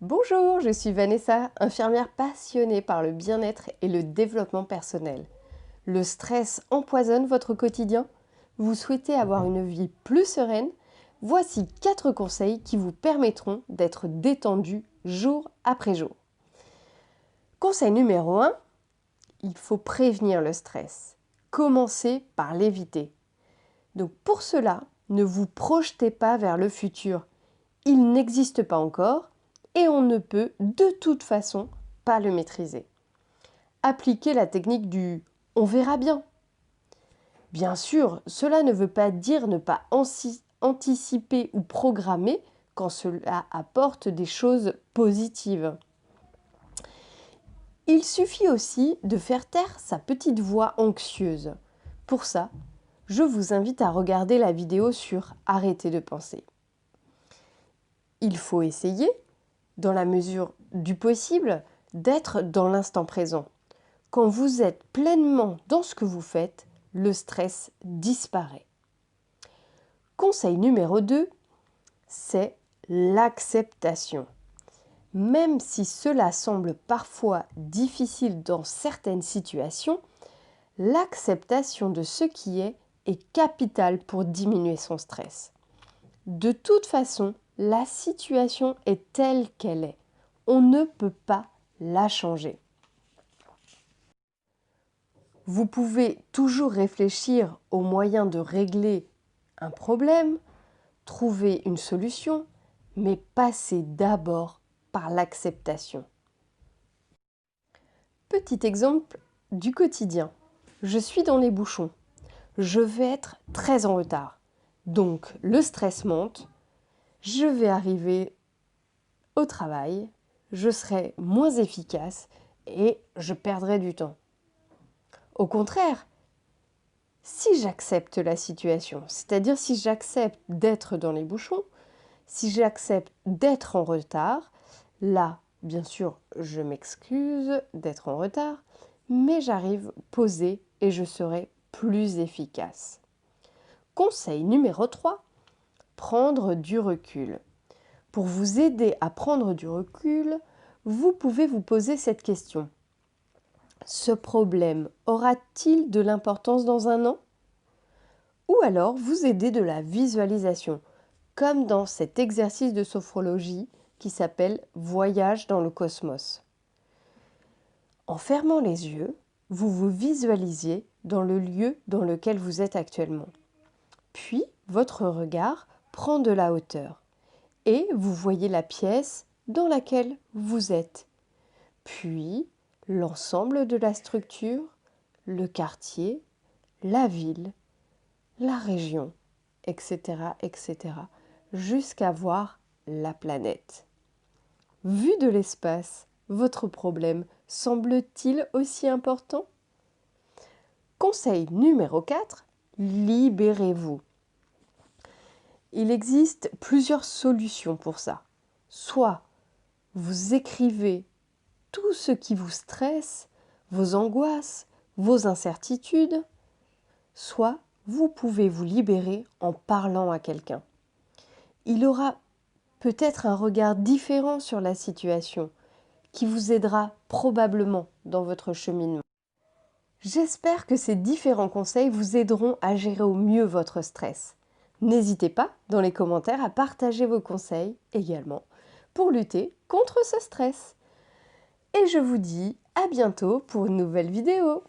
Bonjour, je suis Vanessa, infirmière passionnée par le bien-être et le développement personnel. Le stress empoisonne votre quotidien? Vous souhaitez avoir une vie plus sereine? Voici 4 conseils qui vous permettront d'être détendu jour après jour. Conseil numéro 1, il faut prévenir le stress. Commencez par l'éviter. Donc pour cela, ne vous projetez pas vers le futur. Il n'existe pas encore et on ne peut de toute façon pas le maîtriser. Appliquez la technique du « on verra bien ». Bien sûr, cela ne veut pas dire ne pas anticiper ou programmer quand cela apporte des choses positives. Il suffit aussi de faire taire sa petite voix anxieuse. Pour ça, je vous invite à regarder la vidéo sur « Arrêtez de penser ». Il faut essayer, dans la mesure du possible, d'être dans l'instant présent. Quand vous êtes pleinement dans ce que vous faites, le stress disparaît. Conseil numéro 2, c'est l'acceptation. Même si cela semble parfois difficile dans certaines situations, l'acceptation de ce qui est capitale pour diminuer son stress. De toute façon, la situation est telle qu'elle est. On ne peut pas la changer. Vous pouvez toujours réfléchir aux moyens de régler un problème, trouver une solution, mais passez d'abord par l'acceptation. Petit exemple du quotidien. Je suis dans les bouchons. Je vais être très en retard. Donc le stress monte. Je vais arriver au travail. Je serai moins efficace et je perdrai du temps. Au contraire, si j'accepte la situation, c'est-à-dire si j'accepte d'être dans les bouchons, si j'accepte d'être en retard, là, bien sûr, je m'excuse d'être en retard, mais j'arrive posé et je serai plus efficace. Conseil numéro 3, prendre du recul. Pour vous aider à prendre du recul, vous pouvez vous poser cette question. Ce problème aura-t-il de l'importance dans un an? Ou alors vous aider de la visualisation, comme dans cet exercice de sophrologie qui s'appelle « Voyage dans le cosmos ». En fermant les yeux, vous vous visualisiez dans le lieu dans lequel vous êtes actuellement. Puis, votre regard prend de la hauteur et vous voyez la pièce dans laquelle vous êtes. Puis, l'ensemble de la structure, le quartier, la ville, la région, etc., etc., jusqu'à voir la planète. Vu de l'espace, votre problème semble-t-il aussi important? Conseil numéro 4, libérez-vous. Il existe plusieurs solutions pour ça. Soit vous écrivez tout ce qui vous stresse, vos angoisses, vos incertitudes, soit vous pouvez vous libérer en parlant à quelqu'un. Il aura peut-être un regard différent sur la situation qui vous aidera probablement dans votre cheminement. J'espère que ces différents conseils vous aideront à gérer au mieux votre stress. N'hésitez pas dans les commentaires à partager vos conseils également pour lutter contre ce stress. Et je vous dis à bientôt pour une nouvelle vidéo.